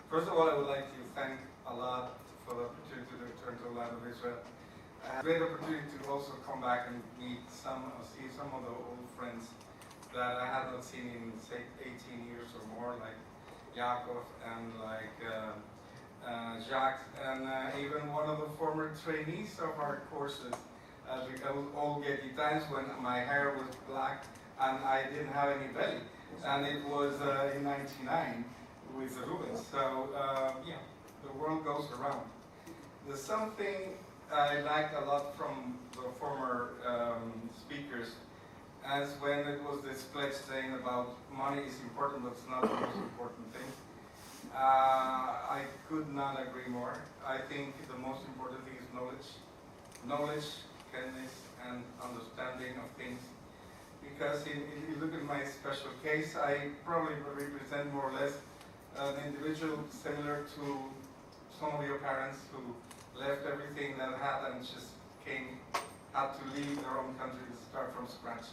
First of all, I would like to thank a lot for the opportunity to return to the land of Israel. I had a great opportunity to also come back and see some of the old friends that I had not seen in, say, 18 years or more, like Yaakov and like Jacques, and even one of the former trainees of our courses. We all get the times when my hair was black and I didn't have any belly, and it was in '99 with Ruben. So yeah, the world goes around. There's something I liked a lot from the former speakers, as when it was this pledge saying about money is important, but it's not the most important thing. I could not agree more. I think the most important thing is knowledge. Knowledge, kindness, and understanding of things. Because if you look at my special case, I probably represent more or less an individual similar to some of your parents who left everything that had and just had to leave their own country to start from scratch.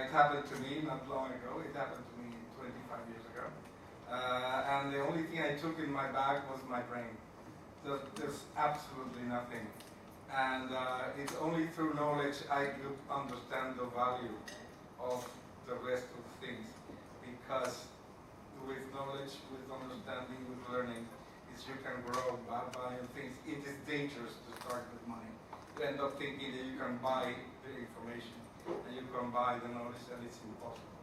It happened to me not long ago. It happened to me 25 years ago. And the only thing I took in my bag was my brain. There's absolutely nothing. And it's only through knowledge I could understand the value of the rest of things. Because with knowledge, with understanding, with learning, you can grow by things. It is dangerous to start with money. You end up thinking that you can buy the information and you can buy the knowledge, and it's impossible.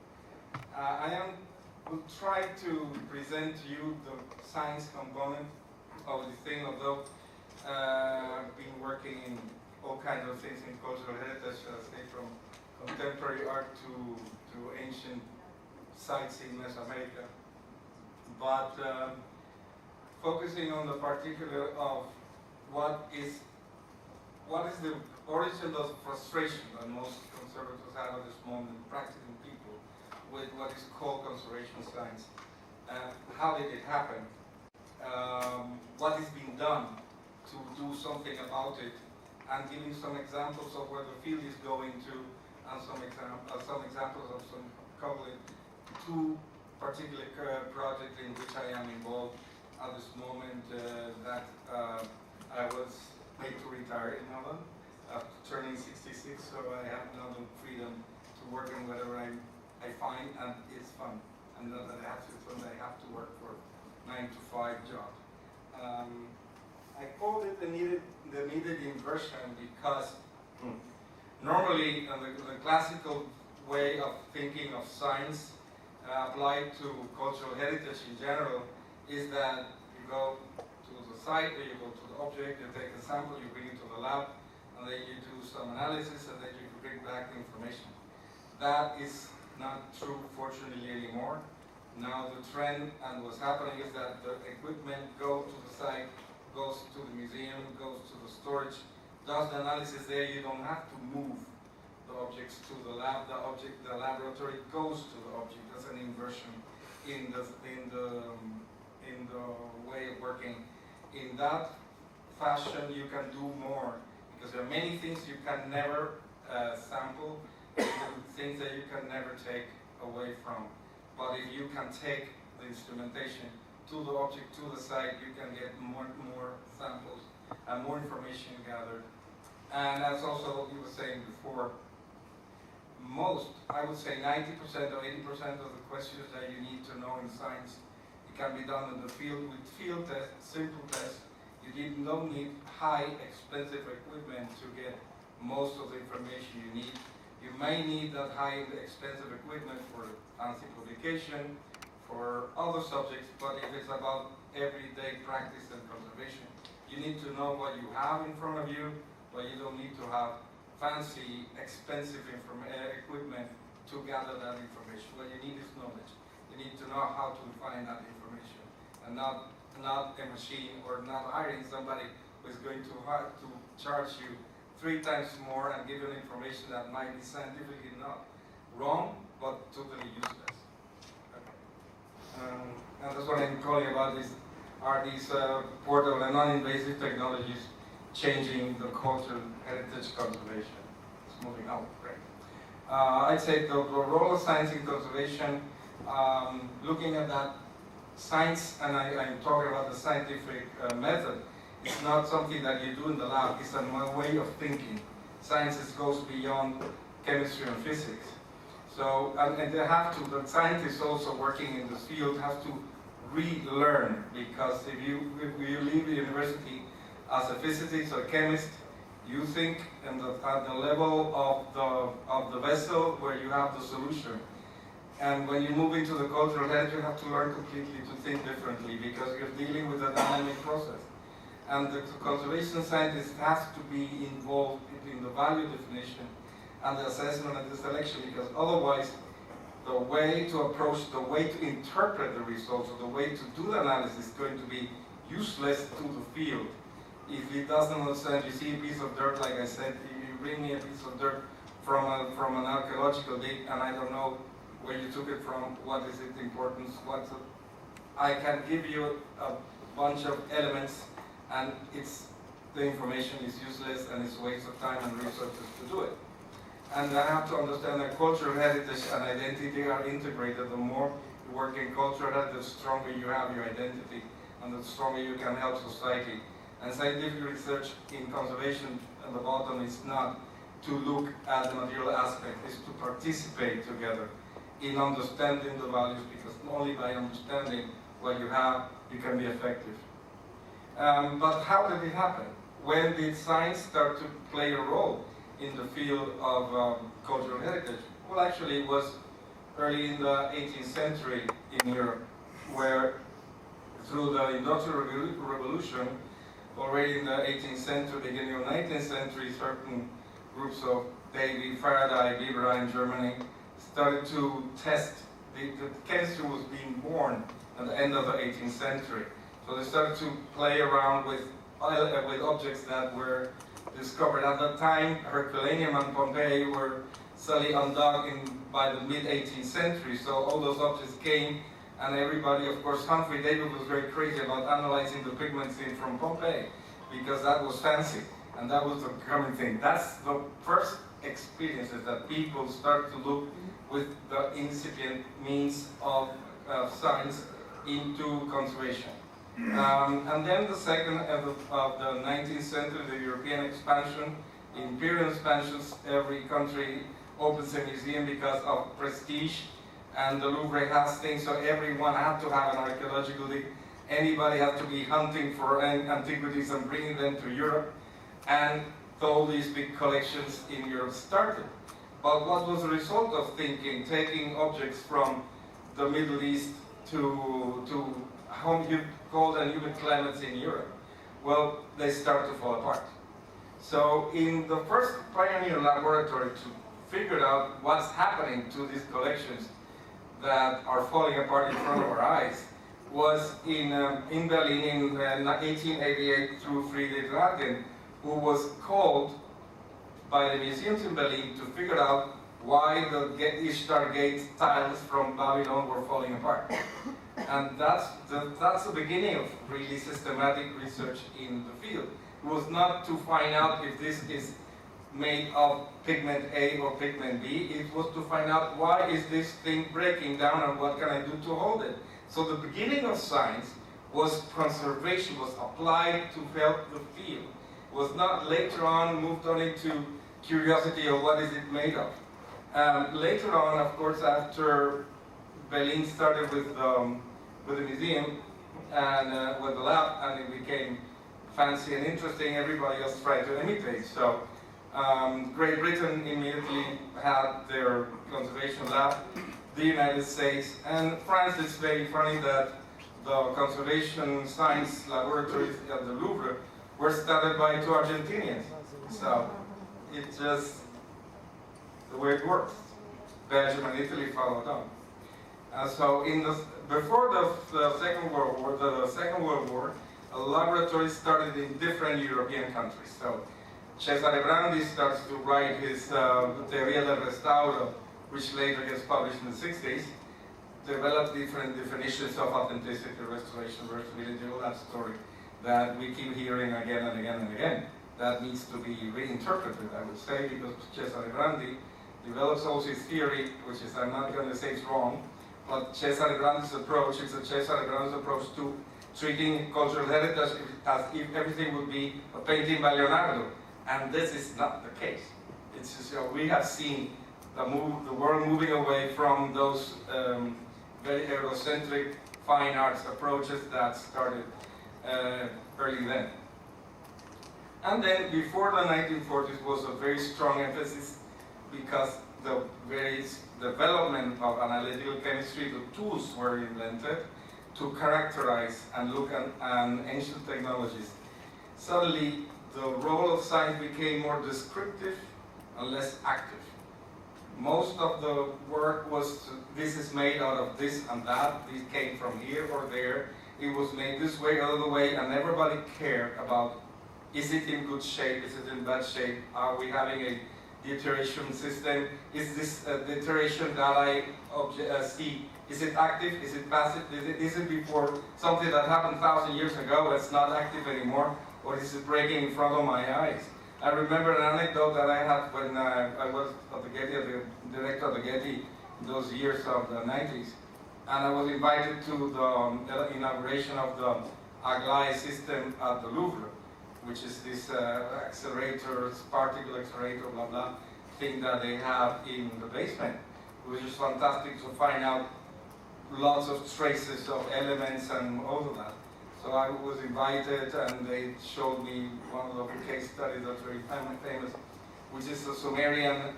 Will try to present to you the science component of the thing, although been working in all kinds of things in cultural heritage, say from contemporary art to ancient sites in Mesoamerica. But focusing on the particular of what is the origin of frustration that most conservators have at this moment practicing people with what is called conservation science. How did it happen? What is being done to do something about it, and giving some examples of where the field is going to, and some examples of some two particular projects in which I am involved at this moment that I was made to retire in Holland after turning 66, so I have now the freedom to work in whatever I find, and it's fun. And not that I have to, it's I have to work for 9-to-5 job. I called it the needed inversion because normally the classical way of thinking of science applied to cultural heritage in general is that you go to the site, or you go to the object, you take a sample, you bring it to the lab, and then you do some analysis, and then you bring back the information. That is not true, fortunately, anymore. Now the trend and what's happening is that the equipment goes to the site, goes to the museum, goes to the storage, does the analysis there. You don't have to move the objects to the lab. The laboratory goes to the object. That's an inversion in the way of working. In that fashion, you can do more, because there are many things you can never sample, things that you can never take away from. But if you can take the instrumentation to the object, to the site, you can get more samples and more information gathered. And that's also what you were saying before. I would say 90% or 80% of the questions that you need to know in science, it can be done in the field with field tests, simple tests. You don't need high, expensive equipment to get most of the information you need. You may need that high, expensive equipment for fancy publication, for other subjects, but if it's about everyday practice and conservation, you need to know what you have in front of you, but you don't need to have fancy, expensive equipment to gather that information. What you need is knowledge. You need to know how to find that information, and not a machine, or not hiring somebody who is going to charge you 3 times more and give you information that might be scientifically not wrong, but totally useless. Okay. And that's what I'm calling about are these portable and non-invasive technologies changing the cultural heritage conservation. It's moving out, great. I'd say the role of science in conservation, looking at that science, and I'm talking about the scientific method, it's not something that you do in the lab, it's a way of thinking. Science goes beyond chemistry and physics. So, and they have to, the scientists also working in this field have to relearn, because if you leave the university as a physicist or chemist, you think at the level of the vessel where you have the solution. And when you move into the cultural head, you have to learn completely to think differently, because you're dealing with a dynamic process. And the conservation scientist has to be involved in the value definition and the assessment and the selection, because otherwise the way to approach, the way to interpret the results, or the way to do the analysis is going to be useless to the field. If it doesn't understand, you see a piece of dirt, like I said, you bring me a piece of dirt from an archaeological dig, and I don't know where you took it from, what is its importance, I can give you a bunch of elements, and the information is useless, and it's a waste of time and resources to do it. And I have to understand that cultural heritage and identity are integrated. The more you work in cultural heritage, the stronger you have your identity, and the stronger you can help society. And scientific research in conservation at the bottom is not to look at the material aspect, it's to participate together in understanding the values, because only by understanding what you have, you can be effective. But how did it happen? When did science start to play a role in the field of cultural heritage? Well, actually it was early in the 18th century in Europe, where through the Industrial Revolution, already in the 18th century, beginning of 19th century, certain groups of Davy, Faraday, Weber in Germany started to test. The chemistry was being born at the end of the 18th century. So they started to play around with objects that were discovered. At that time, Herculaneum and Pompeii were suddenly undug by the mid-18th century. So all those objects came, and everybody, of course, Humphrey Davy was very crazy about analyzing the pigment scene from Pompeii, because that was fancy, and that was the common thing. That's the first experiences that people start to look with the incipient means of science into conservation. And then the second of the 19th century, the European expansion, imperial expansions, every country opens a museum because of prestige, and the Louvre has things, so everyone had to have an archaeological dig. Anybody had to be hunting for antiquities and bringing them to Europe, and all these big collections in Europe started. But what was the result of thinking, taking objects from the Middle East to cold and humid climates in Europe? Well, they start to fall apart. So in the first pioneer laboratory to figure out what's happening to these collections that are falling apart in front of our eyes was in Berlin in 1888 through Friedrich Larkin, who was called by the museums in Berlin to figure out why the Ishtar Gate tiles from Babylon were falling apart. And that's the beginning of really systematic research in the field. It was not to find out if this is made of pigment A or pigment B. It was to find out why is this thing breaking down and what can I do to hold it. So the beginning of science was conservation, was applied to help the field. It was not later on moved on into curiosity of what is it made of. Later on, of course, after Berlin started with the museum and with the lab, and it became fancy and interesting, everybody else tried to imitate. So Great Britain immediately had their conservation lab, the United States, and France. It's very funny that the conservation science laboratories at the Louvre were started by two Argentinians. So it's just the way it works. Belgium and Italy followed on. So before the Second World War, a laboratory started in different European countries. So Cesare Brandi starts to write his Teoria del Restauro, which later gets published in the 60s, developed different definitions of authenticity, restoration, versatility, all that story that we keep hearing again and again and again. That needs to be reinterpreted, I would say, because Cesare Brandi develops also his theory, which is, I'm not going to say it's wrong, what Cesare Grandi's approach is, Cesare Grandi's approach to treating cultural heritage as if everything would be a painting by Leonardo. And this is not the case. It's just, we have seen the world moving away from those very Eurocentric fine arts approaches that started early then. And then before the 1940s was a very strong emphasis because the very development of analytical chemistry, the tools were invented to characterize and look at ancient technologies. Suddenly, the role of science became more descriptive and less active. Most of the work was, this is made out of this and that, this came from here or there, it was made this way or the way, and everybody cared about, is it in good shape, is it in bad shape, are we having a deterioration system, is this deterioration that I see, is it active, is it passive, is it before something that happened 1,000 years ago that's not active anymore, or is it breaking in front of my eyes? I remember an anecdote that I had when I was at the Getty, the director of the Getty in those years of the 90s, and I was invited to the inauguration of the Aglaé system at the Louvre, which is this accelerator, particle accelerator, blah blah, thing that they have in the basement. It was just fantastic to find out lots of traces of elements and all of that. So I was invited, and they showed me one of the case studies that's very famous, which is the Sumerian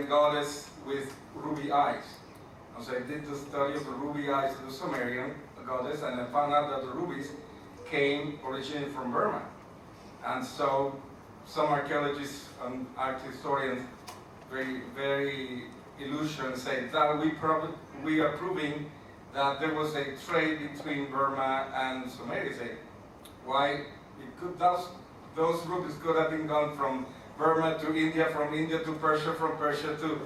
goddess with ruby eyes. And so I did the study of the ruby eyes of the Sumerian goddess, and I found out that the rubies came originally from Burma. And so some archaeologists and art historians, very illusion, say that we are proving that there was a trade between Burma and Sumeria. Say, why? Those rubies could have been gone from Burma to India, from India to Persia, from Persia to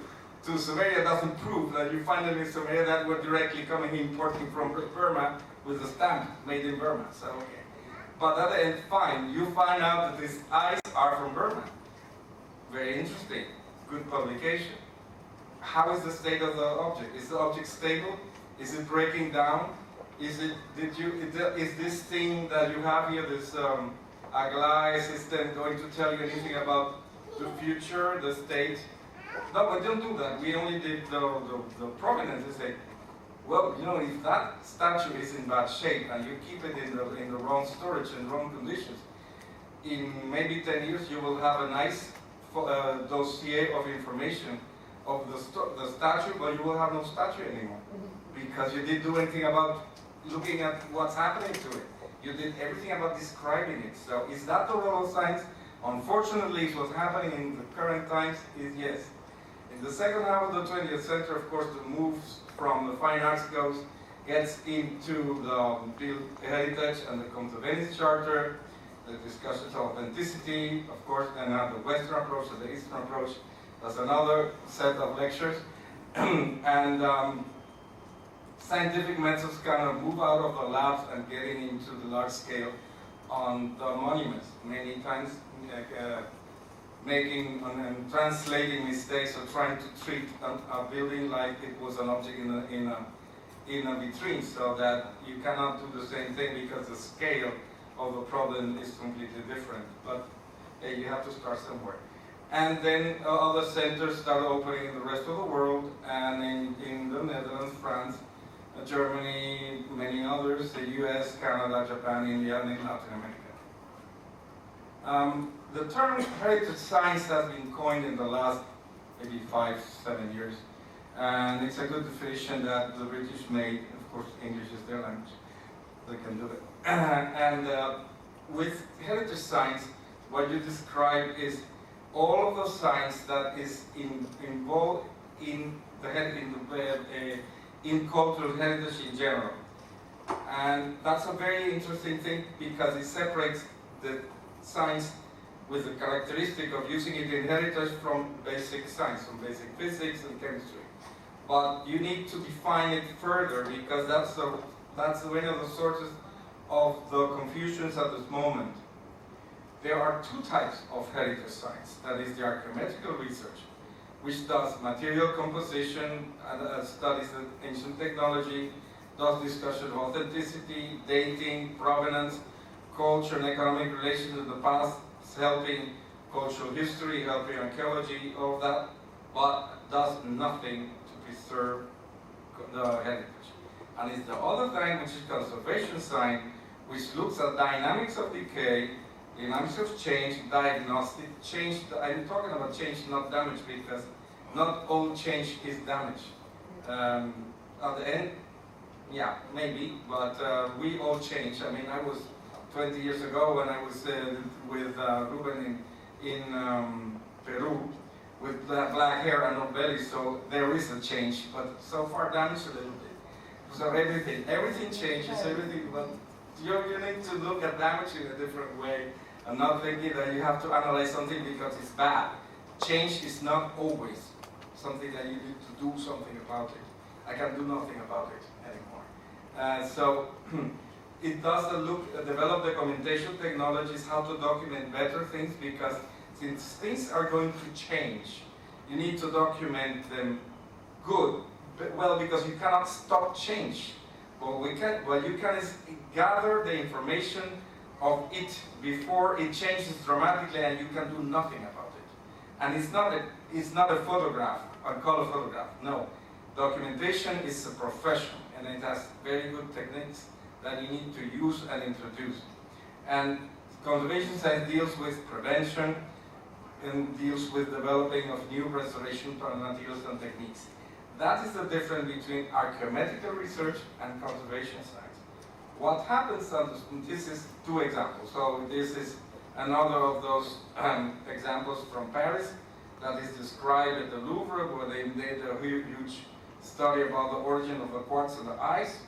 Sumeria. Doesn't prove that you find them in Sumeria that were directly importing from Burma with a stamp made in Burma. So okay. But at the end, fine, you find out that these eyes are from Burma. Very interesting. Good publication. How is the state of the object? Is the object stable? Is it breaking down? Is this thing that you have here, this Aglaé system, going to tell you anything about the future, the state? No, we don't do that. We only did the provenance. We say, well, if that statue is in bad shape and you keep it in the wrong storage and wrong conditions, in maybe 10 years you will have a nice dossier of information of the statue, but you will have no statue anymore. Because you didn't do anything about looking at what's happening to it. You did everything about describing it. So is that the role of science? Unfortunately, what's happening in the current times is yes. In the second half of the 20th century, of course, the moves from the fine arts gets into the heritage and the Conservators Charter, the discussions of authenticity, of course, and now the Western approach and the Eastern approach. That's another set of lectures. And scientific methods kind of move out of the labs and getting into the large scale on the monuments. Many times making and translating mistakes or trying to treat a building like it was an object in a vitrine, so that you cannot do the same thing because the scale of the problem is completely different. But you have to start somewhere. And then other centers start opening in the rest of the world, and in the Netherlands, France, Germany, many others, the US, Canada, Japan, India, and in Latin America. The term heritage science has been coined in the last maybe 5-7 years, and it's a good definition that the British made. Of course, English is their language, they can do it. And with heritage science, what you describe is all of the science that is involved in cultural heritage in general. And that's a very interesting thing because it separates the science with the characteristic of using it in heritage from basic science, from basic physics and chemistry. But you need to define it further because that's one of the sources of the confusions at this moment. There are two types of heritage science. That is the archaeological research which does material composition, studies the ancient technology, does discussion of authenticity, dating, provenance, culture and economic relations to the past, helping cultural history, helping archaeology, all that, but does nothing to preserve the heritage. And it's the other thing, which is conservation science, which looks at dynamics of decay, dynamics of change, diagnostic change. I'm talking about change, not damage, because not all change is damage. At the end, yeah, maybe, but we all change. I mean, I was 20 years ago when I was with Ruben in Peru with black hair and no belly, so there is a change, but so far damaged a little bit. So everything changes, everything, but you need to look at damage in a different way and not thinking that you have to analyze something because it's bad. Change is not always something that you need to do something about it. I can do nothing about it anymore. So it does develop documentation technologies, how to document better things, because since things are going to change, you need to document them good. Well, because you cannot stop change. What you can is gather the information of it before it changes dramatically, and you can do nothing about it. And it's not a photograph, a color photograph. No, documentation is a profession, and it has very good techniques that you need to use and introduce. And conservation science deals with prevention and deals with developing of new restoration materials and techniques. That is the difference between archaeomedical research and conservation science. What happens, this is two examples. So this is another of those examples from Paris that is described at the Louvre, where they made a huge study about the origin of the quartz and the ice.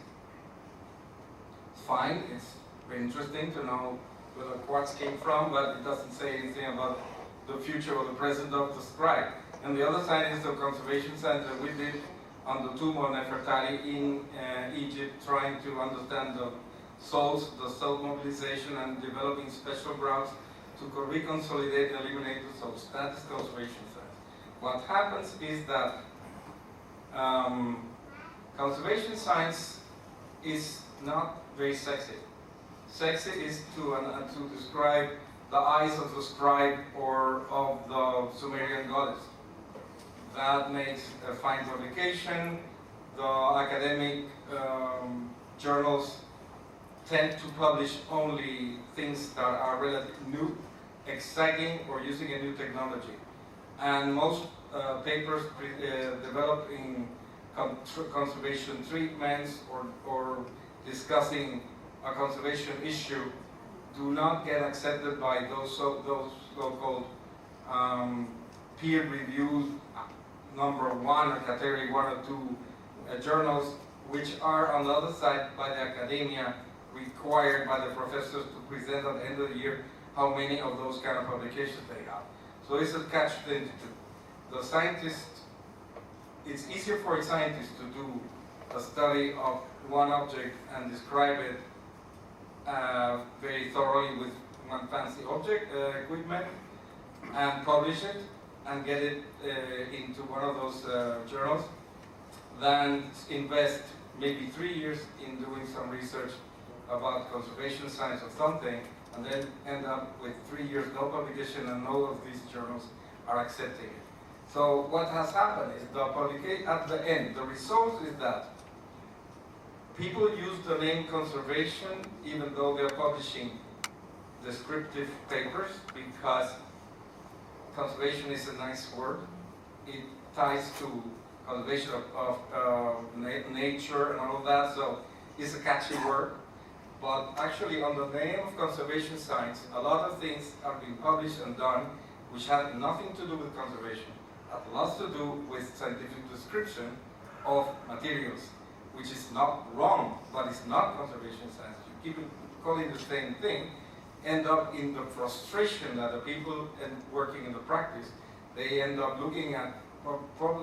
It's fine, it's very interesting to know where the quartz came from, but it doesn't say anything about the future or the present of the scribe. And the other side is the conservation science that we did on the tomb of Nefertari in Egypt, trying to understand the souls, the soul mobilization, and developing special grounds to reconsolidate and eliminate the souls. That is conservation science. What happens is that conservation science is not very sexy. Sexy is to describe the eyes of the scribe or of the Sumerian goddess. That makes a fine publication. The academic journals tend to publish only things that are relatively new, exciting, or using a new technology. And most papers developing conservation treatments or discussing a conservation issue do not get accepted by those so-called peer-reviewed number one or category 1 or 2 journals, which are on the other side by the academia, required by the professors to present at the end of the year how many of those kind of publications they have. So it's a catch-22. The scientist, it's easier for a scientist to do a study of one object and describe it very thoroughly with one fancy object equipment and publish it and get it into one of those journals than invest maybe 3 years in doing some research about conservation science or something and then end up with 3 years no publication and all of these journals are accepting it. So what has happened is at the end, the result is that people use the name conservation even though they're publishing descriptive papers, because conservation is a nice word. It ties to conservation of nature and all of that, so it's a catchy word. But actually, on the name of conservation science, a lot of things are being published and done which have nothing to do with conservation. Have lots to do with scientific description of materials, which is not wrong, but it's not conservation science. You keep calling the same thing, end up in the frustration that the people working in the practice, they end up looking at,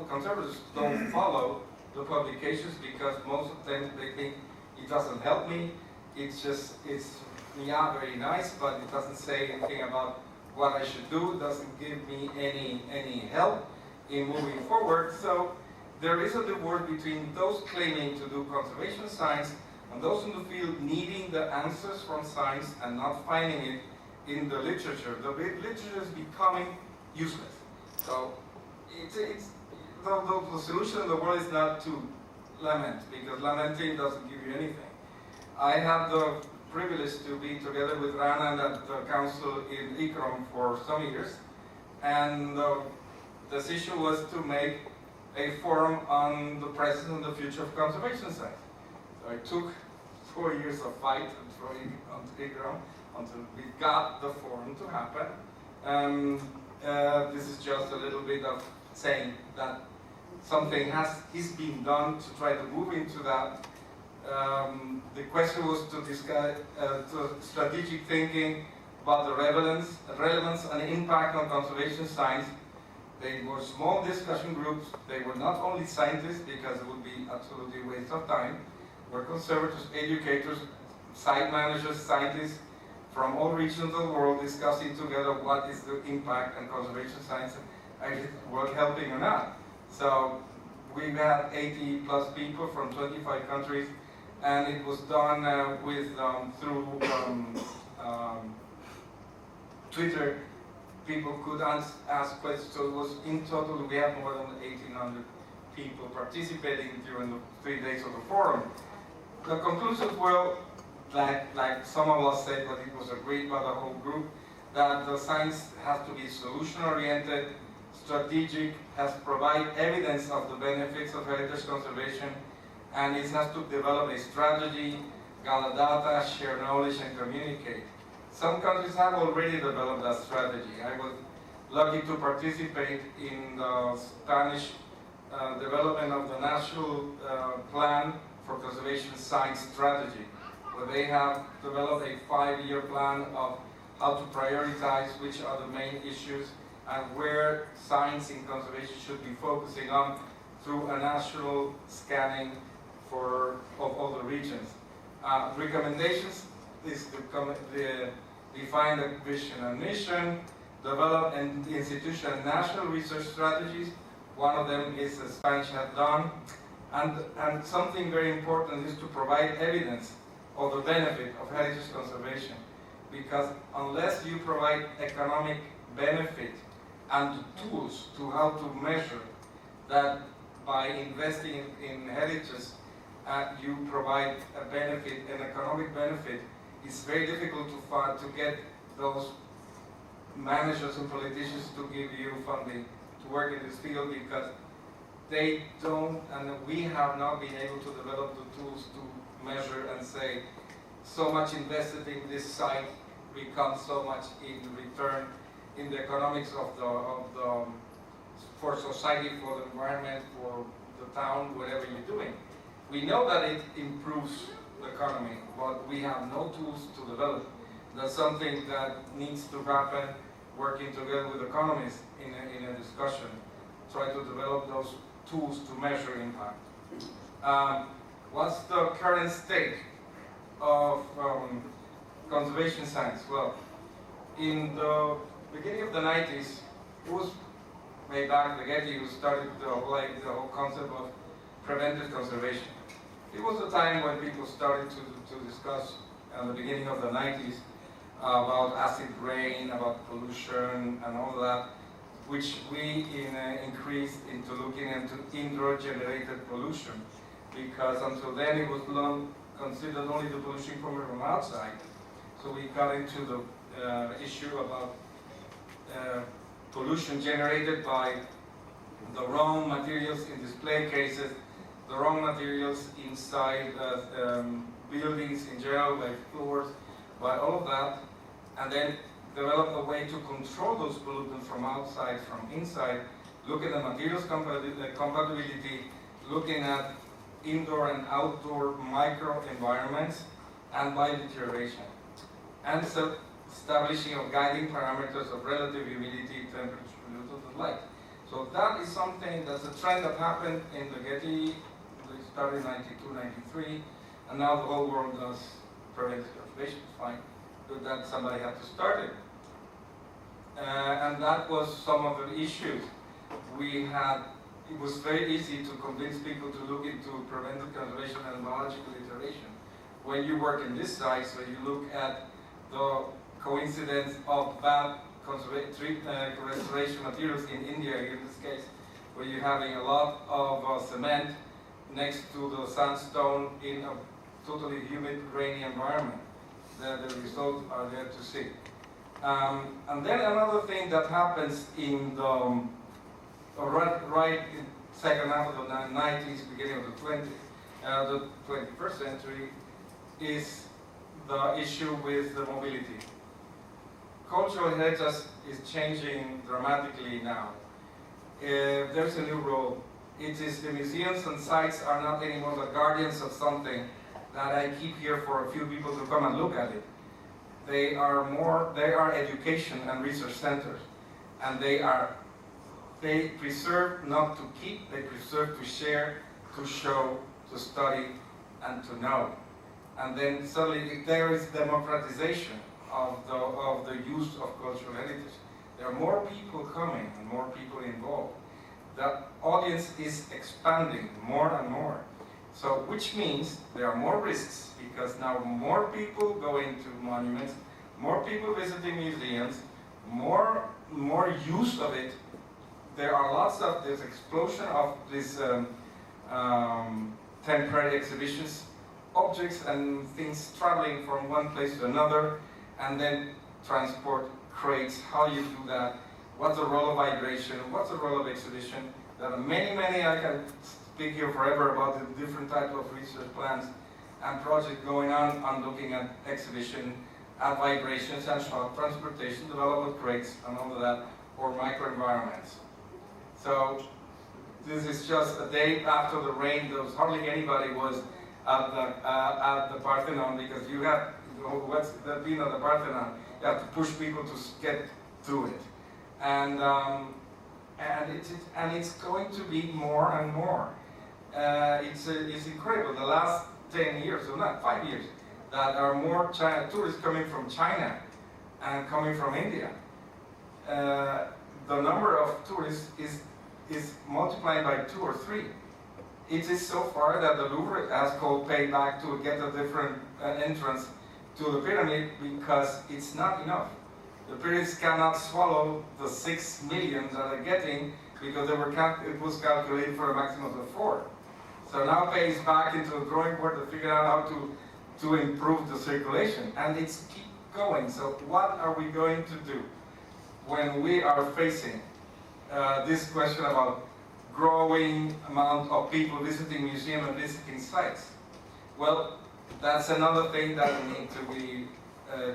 conservators don't follow the publications because most of them, they think it doesn't help me, it's very nice, but it doesn't say anything about what I should do, doesn't give me any help. in moving forward. So there is a divorce between those claiming to do conservation science and those in the field needing the answers from science and not finding it in the literature. The literature is becoming useless. So the solution in the world is not to lament, because lamenting doesn't give you anything. I have the privilege to be together with Rana at the council in ICROM for some years, and the decision was to make a forum on the present and the future of conservation science. So it took 4 years of fight and throwing on ICROM until we got the forum to happen. This is just a little bit of saying that something is being done to try to move into that. The question was to discuss strategic thinking about the relevance and impact on conservation science. They were small discussion groups. They were not only scientists, because it would be absolutely a waste of time. We're conservators, educators, site managers, scientists from all regions of the world discussing together what is the impact on conservation science and is it worth helping or not. So we've had 80 plus people from 25 countries, and it was done through Twitter. People could ask questions. So it was in total, we had more than 1,800 people participating during the 3 days of the forum. The conclusions were, like some of us said, but it was agreed by the whole group, that the science has to be solution-oriented, strategic, has to provide evidence of the benefits of heritage conservation, and it has to develop a strategy, gather data, share knowledge, and communicate. Some countries have already developed that strategy. I was lucky to participate in the Spanish development of the National Plan for Conservation Science Strategy, where they have developed a 5-year plan of how to prioritize which are the main issues and where science in conservation should be focusing on through a national scanning of all the regions. Recommendations is to define the vision and mission, develop and institution national research strategies. One of them is the Spanish have done. And something very important is to provide evidence of the benefit of heritage conservation. Because unless you provide economic benefit and tools to how to measure that by investing in heritage, you provide a benefit, an economic benefit, it's very difficult to get those managers and politicians to give you funding to work in this field, because they don't, and we have not been able to develop the tools to measure and say, so much invested in this site becomes so much in return in the economics of the for society, for the environment, for the town, whatever you're doing. We know that it improves the economy, but we have no tools to develop. That's something that needs to happen, working together with economists in a discussion, try to develop those tools to measure impact. What's the current state of conservation science? Well, in the beginning of the 90s, it was way back, the Getty, who started the whole concept of preventive conservation. It was a time when people started to discuss, in the beginning of the 90s, about acid rain, about pollution, and all that, which we increased into looking into indoor-generated pollution, because until then it was considered only the pollution coming from outside. So we got into the issue about pollution generated by the wrong materials in display cases, the wrong materials inside buildings in general, like floors, by all of that, and then develop a way to control those pollutants from outside, from inside, look at the materials compatibility, looking at indoor and outdoor microenvironments and biodeterioration, and so establishing of guiding parameters of relative humidity, temperature, and light. So that is something, that's a trend that happened in the Getty. They started in 92, 93, and now the whole world does preventive conservation. Fine, but that somebody had to start it. And that was some of the issues. it was very easy to convince people to look into preventive conservation and biological iteration. When you work in this site, so you look at the coincidence of bad restoration materials in India, in this case, where you're having a lot of cement next to the sandstone in a totally humid, rainy environment. The results are there to see. And then another thing that happens in the right in second half of the 90s, beginning of the 21st century, is the issue with the mobility. Cultural heritage is changing dramatically now. There's a new role. It is the museums and sites are not anymore the guardians of something that I keep here for a few people to come and look at it. They are education and research centers. And they preserve not to keep, they preserve to share, to show, to study, and to know. And then suddenly there is democratization of the use of cultural heritage. There are more people coming and more people involved. The audience is expanding more and more. So, which means there are more risks, because now more people go into monuments, more people visiting museums, more use of it. There's explosion of these temporary exhibitions, objects and things traveling from one place to another, and then transport, crates, how you do that, what's the role of vibration, what's the role of exhibition. There are many, I can speak here forever about the different types of research plans and projects going on looking at exhibition, at vibrations and shock, transportation, development crates, and all of that, or microenvironments. So this is just a day after the rain. There was hardly anybody was at the Parthenon, because you have, what's the being of the Parthenon, you have to push people to get through it. And it's going to be more and more. It's incredible. The last 10 years, or not 5 years, that are more tourists coming from China and coming from India. The number of tourists is multiplied by 2 or 3. It is so far that the Louvre has called payback to get a different entrance to the pyramid, because it's not enough. The pyramids cannot swallow the 6 million that they're getting, because it was calculated for a maximum of 4. So now pays back into the drawing board to figure out how to improve the circulation, and it's keep going. So what are we going to do when we are facing this question about growing amount of people visiting museums and visiting sites? Well, that's another thing that needs to be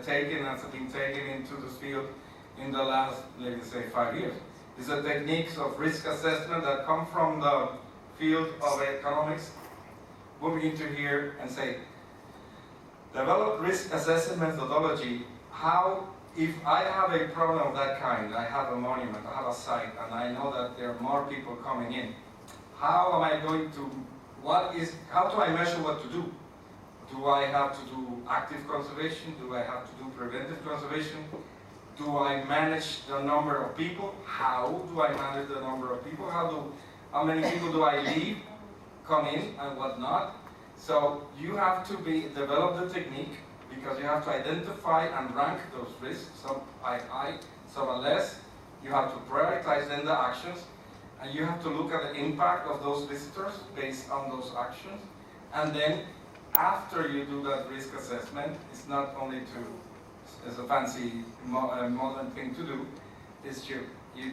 taken, has been taken into this field in the last, let's say, 5 years. These are techniques of risk assessment that come from the field of economics, moving into here and say, develop risk assessment methodology. How, if I have a problem of that kind, I have a monument, I have a site, and I know that there are more people coming in, how am I going to, how do I measure what to do? Do I have to do active conservation? Do I have to do preventive conservation? Do I manage the number of people? How do I manage the number of people? How many people do I leave, come in, and whatnot? So you have to develop the technique, because you have to identify and rank those risks. Some are high, some are less. You have to prioritize then the actions, and you have to look at the impact of those visitors based on those actions. And then after you do that risk assessment, it's not only as a fancy modern thing to do, is you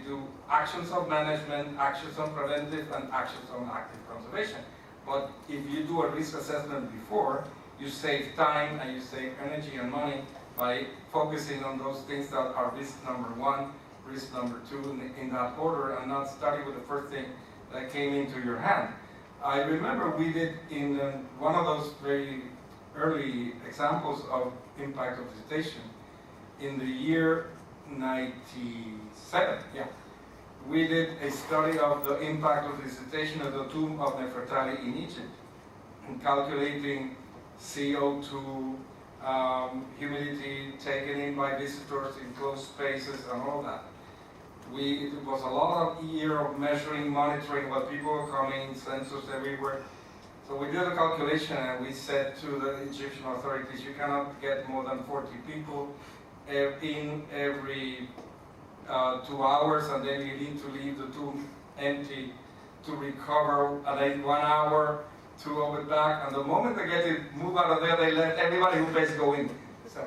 do actions of management, actions on preventive, and actions on active conservation. But if you do a risk assessment before, you save time and you save energy and money by focusing on those things that are risk number 1, risk number 2 in that order, and not starting with the first thing that came into your hand. I remember we did in one of those very early examples of impact of visitation in the year 97, we did a study of the impact of visitation of the tomb of Nefertari in Egypt, and calculating CO2, humidity taken in by visitors in closed spaces and all that. It was a lot of year of measuring, monitoring what people were coming, sensors everywhere. So we did a calculation and we said to the Egyptian authorities, you cannot get more than 40 people in every 2 hours, and then you need to leave the tomb empty to recover, and then 1 hour to open it back. And the moment they get it, move out of there, they let everybody who pays go in. So,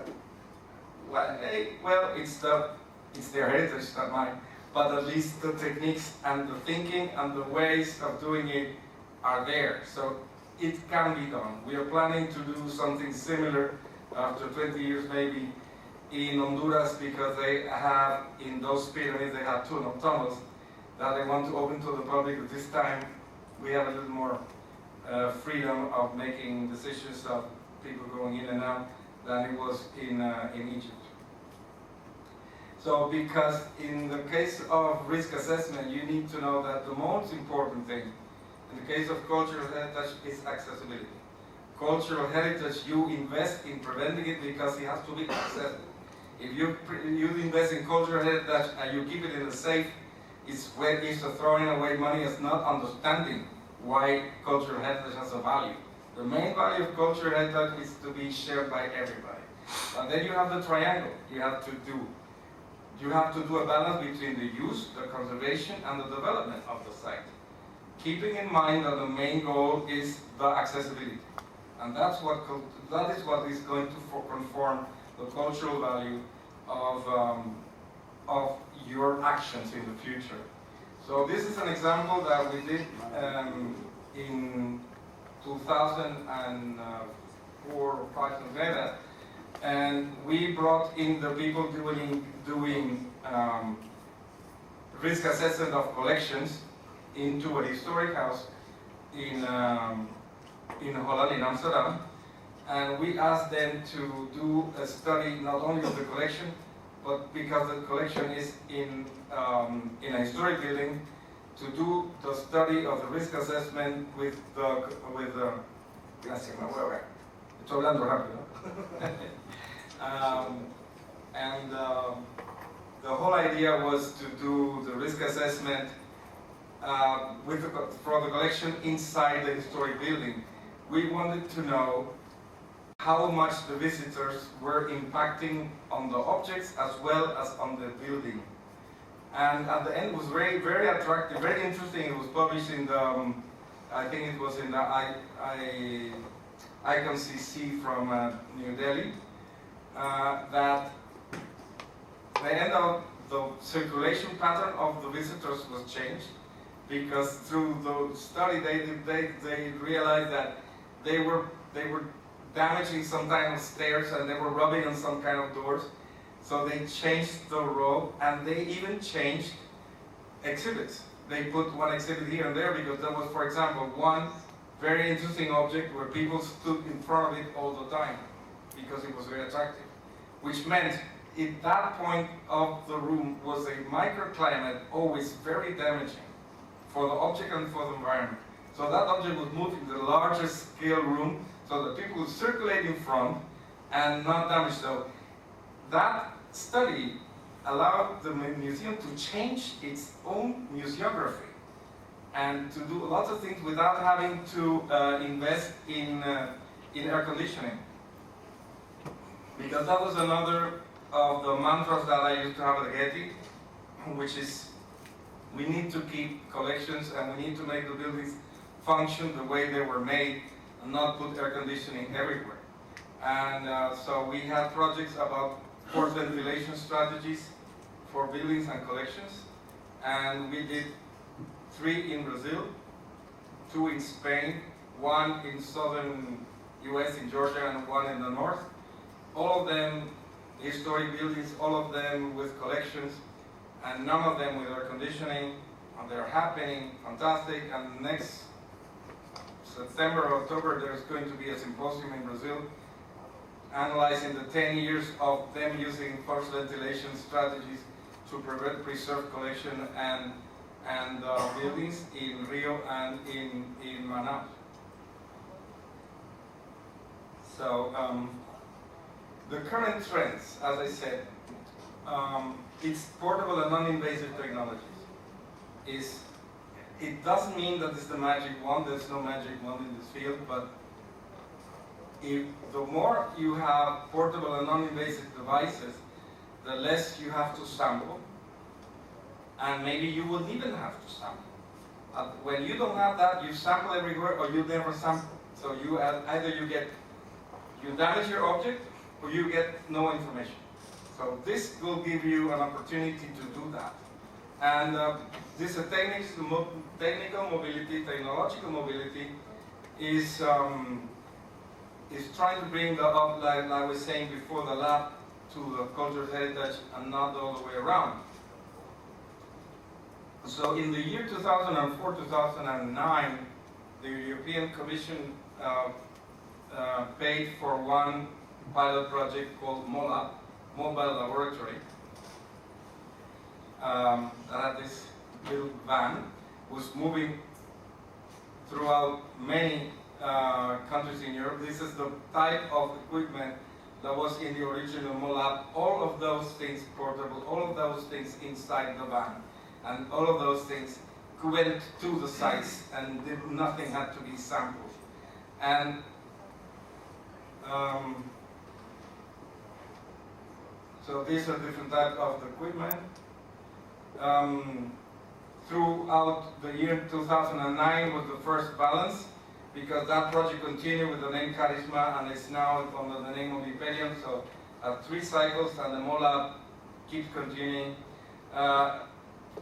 well, hey, well, it's their heritage, not mine. But at least the techniques and the thinking and the ways of doing it are there. So it can be done. We are planning to do something similar after 20 years maybe in Honduras, because they have, in those pyramids, they have tunnels that they want to open to the public. At this time, we have a little more freedom of making decisions of people going in and out than it was in Egypt. So, because in the case of risk assessment, you need to know that the most important thing in the case of cultural heritage is accessibility. Cultural heritage, you invest in preventing it because it has to be accessible. If you invest in cultural heritage and you keep it in the safe, it's throwing away money. It's not understanding why cultural heritage has a value. The main value of cultural heritage is to be shared by everybody. And then you have the triangle. You have to do a balance between the use, the conservation, and the development of the site, keeping in mind that the main goal is the accessibility. And that is what is going to conform the cultural value of your actions in the future. So this is an example that we did in 2004 or 5, something like that. And we brought in the people doing risk assessment of collections into a historic house in Holland, in Amsterdam, and we asked them to do a study not only of the collection, but because the collection is in a historic building, to do the study of the risk assessment with the the whole idea was to do the risk assessment for the collection inside the historic building. We wanted to know how much the visitors were impacting on the objects as well as on the building. And at the end it was very, very attractive, very interesting. It was published in the, I think it was in the Icon CC from New Delhi, that the end of the circulation pattern of the visitors was changed, because through the study they realized that they were damaging some kind of stairs and they were rubbing on some kind of doors. So they changed the row, and they even changed exhibits. They put one exhibit here and there because there was, for example, one very interesting object where people stood in front of it all the time because it was very attractive, which meant at that point of the room was a microclimate always very damaging for the object and for the environment. So that object was moved in the larger scale room so that people would circulate in front and not damage. So that study allowed the museum to change its own museography and to do lots of things without having to invest in air conditioning. Because that was another of the mantras that I used to have at the Getty, which is we need to keep collections and we need to make the buildings function the way they were made and not put air conditioning everywhere. And so we had projects about forced ventilation strategies for buildings and collections, and we did 3 in Brazil, 2 in Spain, 1 in southern US in Georgia, and 1 in the north. All of them historic buildings, all of them with collections, and none of them with air conditioning, and they're happening, fantastic. And next September or October there's going to be a symposium in Brazil analyzing the 10 years of them using forced ventilation strategies to preserve collection and buildings in Rio and in Manaus. So the current trends, as I said, it's portable and non-invasive technologies. It doesn't mean that it's the magic wand. There's no magic wand in this field, but the more you have portable and non-invasive devices, the less you have to sample, and maybe you wouldn't even have to sample. When you don't have that, you sample everywhere, or you never sample. So either you damage your object, or you get no information. So this will give you an opportunity to do that. And this technical mobility, technological mobility, is trying to bring like I was saying before, the lab to the cultural heritage and not all the way around. So in the year 2004-2009, the European Commission paid for one pilot project called MOLAB, Mobile Laboratory. That had this little van, was moving throughout many countries in Europe. This is the type of equipment that was in the original MOLAB. All of those things portable, all of those things inside the van. And all of those things went to the sites, and nothing had to be sampled. And so these are different types of equipment. Throughout the year 2009 was the first balance, because that project continued with the name Charisma, and it's now under the name of Hyperion. So 3 cycles, and the MOLAB keeps continuing.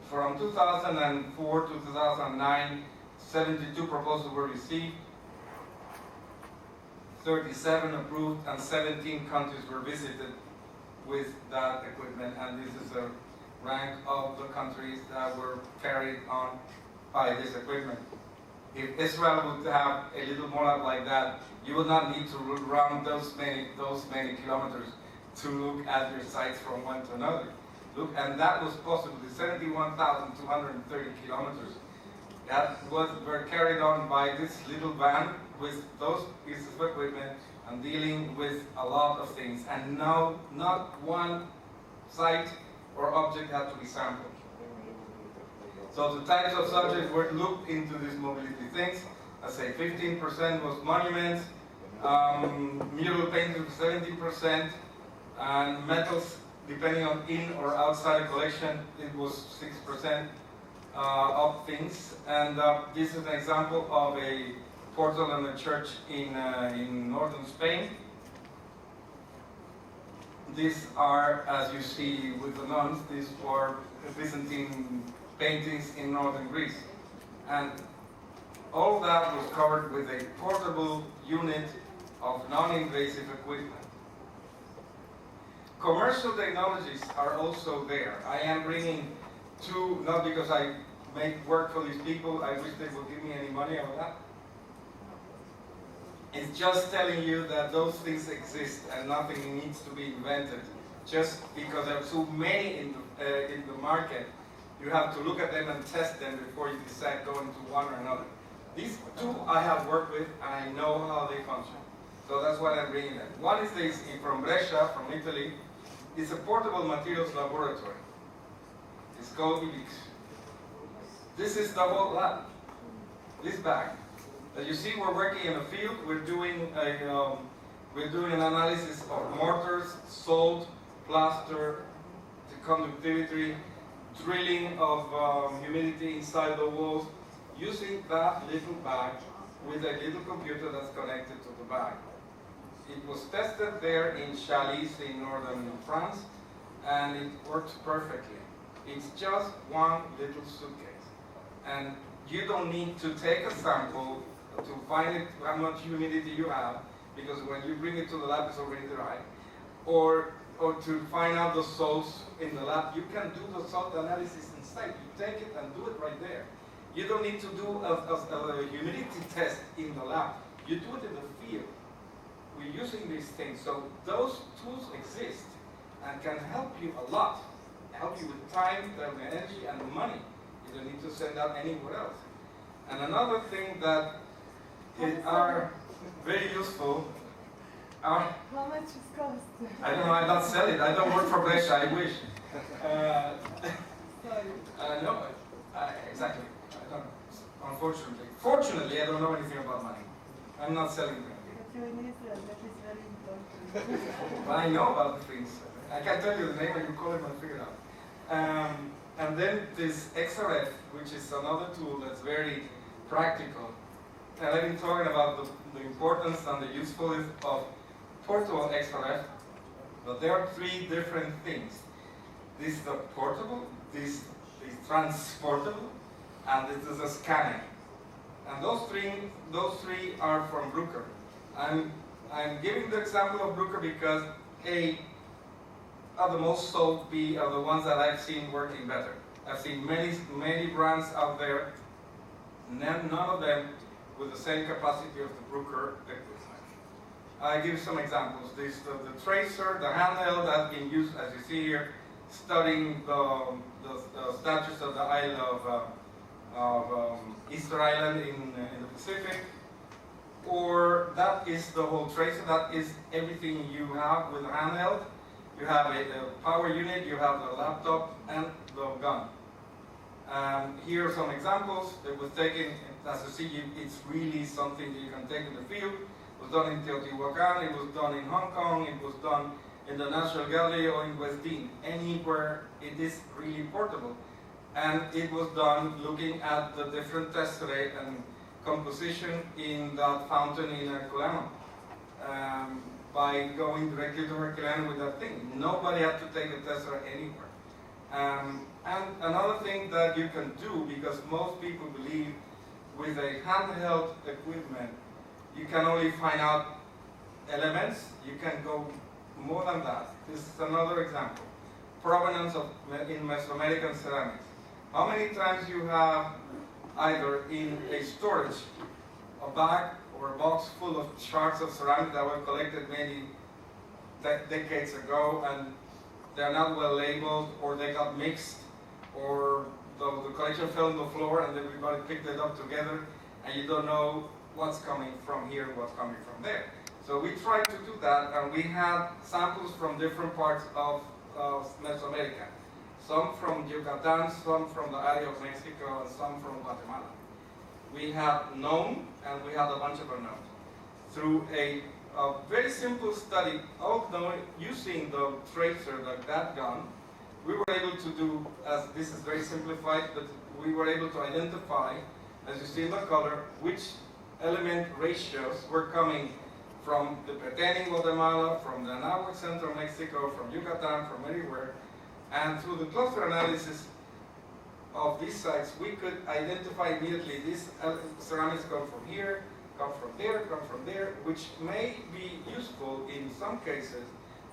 From 2004 to 2009, 72 proposals were received, 37 approved, and 17 countries were visited with that equipment. And this is a rank of the countries that were carried on by this equipment. If Israel would have a little MOLAB like that, you would not need to run those many kilometers to look at your sites from one to another. And that was possible. The 71,230 kilometers that were carried on by this little van with those pieces of equipment and dealing with a lot of things. And now, not one site or object had to be sampled. So the types of subjects were looked into these mobility things. I say 15% was monuments, mural painting 70%, and metals, depending on in or outside collection, it was 6% of things. And this is an example of a portal and a church in northern Spain. These are, as you see with the nuns, these were Byzantine paintings in northern Greece. And all of that was covered with a portable unit of non-invasive equipment. Commercial technologies are also there. I am bringing 2, not because I make work for these people, I wish they would give me any money on that. It's just telling you that those things exist and nothing needs to be invented. Just because there are so many in the market, you have to look at them and test them before you decide going to one or another. These 2 I have worked with, and I know how they function. So that's why I'm bringing them. One is this from Brescia, from Italy. It's a portable materials laboratory. It's called IBIX. This is the whole lab. This bag. As you see, we're working in a field. We're doing an analysis of mortars, salt, plaster, the conductivity, drilling of humidity inside the walls, using that little bag with a little computer that's connected to the bag. It was tested there in Chalice in northern France, and it works perfectly. It's just one little suitcase. And you don't need to take a sample to find how much humidity you have, because when you bring it to the lab, it's already dry. Or to find out the salts in the lab, you can do the salt analysis inside. You take it and do it right there. You don't need to do a humidity test in the lab. You do it in the field. We're using these things. So those tools exist and can help you a lot. Help you with time, the energy, and the money. You don't need to send out anywhere else. And another thing that are very useful How much it costs? I don't know, I don't sell it. I don't work for Brescia, I wish. Sorry. No, exactly. I don't know. Unfortunately. Fortunately, I don't know anything about money. I'm not selling them. But you're in Israel, that is very important. But I know about the things. I can tell you the name and you call it and figure it out. And then this XRF, which is another tool that's very practical. And I've been talking about the importance and the usefulness of portable XRF, but there are three different things. This is a portable, this is transportable, and this is a scanning. And those three are from Bruker. I'm giving the example of Bruker because A are the most sold, B are the ones that I've seen working better. I've seen many brands out there, none of them with the same capacity of the Bruker equipment. I give some examples. This the tracer, the handheld that's been used, as you see here, studying the statues of the Isle of Easter Island in the Pacific. Or that is the whole tracer, that is everything you have with a handheld. You have a power unit, you have the laptop, and the gun. Here are some examples. It was taken, as you see, it's really something that you can take in the field. It was done in Teotihuacan, it was done in Hong Kong, it was done in the National Gallery or in West Dean. Anywhere it is really portable. And it was done looking at the different tesserae and composition in that fountain in Herculano. By going directly to Herculano with that thing. Nobody had to take a tessera anywhere. And another thing that you can do, because most people believe with a handheld equipment, you can only find out elements, you can go more than that. This is another example. Provenance in Mesoamerican ceramics. How many times you have either in a storage, a bag or a box full of shards of ceramic that were collected maybe decades ago and they're not well labeled, or they got mixed, or the collection fell on the floor and everybody picked it up together and you don't know what's coming from here and what's coming from there. So we tried to do that, and we had samples from different parts of Mesoamerica. Some from Yucatan, some from the area of Mexico, and some from Guatemala. We had known, and we had a bunch of unknown. Through a very simple study, using the tracer, like that gun, we were able to do, as this is very simplified, but we were able to identify, as you see in the color, which element ratios were coming from the Petén in Guatemala, from the Anáhuac Central Mexico, from Yucatan, from anywhere. And through the cluster analysis of these sites, we could identify immediately these ceramics come from here, come from there, which may be useful in some cases,